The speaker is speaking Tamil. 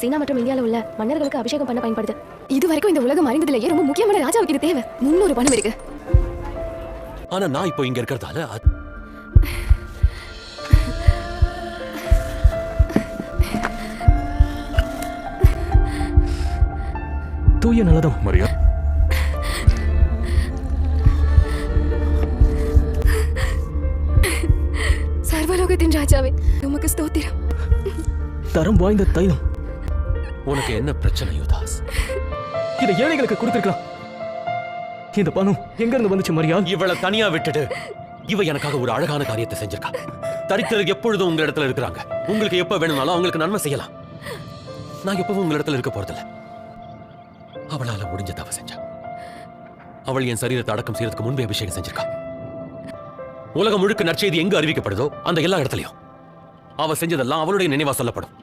சீனா மற்றும் இந்தியாவில் உள்ள மன்னர்களுக்கு அபிஷேகம் பண்ண பயன்படுது. இது வரைக்கும் இந்த உலகம் அறிந்ததிலேயே ரொம்ப முக்கியமான ராஜாவுக்கு இது தேவை. 300 பணம் இருக்கு. ஆனா நான் இப்போ இங்க இருக்கிறதால தூய நல்லதம் மரியா. சர்வலோகத்தின் ராஜாவே, உமக்கு ஸ்தோத்திரம். தரம் வாய்ந்த தைலம். உனக்கு என்ன பிரச்சனை யுதாஸ்? இதை ஏழைகளுக்கு கொடுத்திருக்கலாம். இந்த பணம் எங்க இருந்து வந்துச்சு மரியா? இவளை தனியா விட்டுட்டு இவ எனக்காக ஒரு அழகான காரியத்தை செஞ்சிருக்கா. தரித்திரர் எப்பொழுதும் உங்க இடத்துல இருக்கிறாங்க. உங்களுக்கு எப்ப வேணும்னாலும் அவங்களுக்கு நன்மை செய்யலாம். நான் எப்பவும் உங்க இடத்துல இருக்க போறதில்ல. அவளால முடிஞ்ச தவ செஞ்சா. அவள் என் சரீரத்தை அடக்கம் செய்யறதுக்கு முன்பே அபிஷேகம் செஞ்சிருக்கா. உலகம் முழுக்க நற்செய்தி எங்க அறிவிக்கப்படுதோ அந்த எல்லா இடத்துலயும் அவ செஞ்சதெல்லாம் அவளுடைய நினைவா சொல்லப்படும்.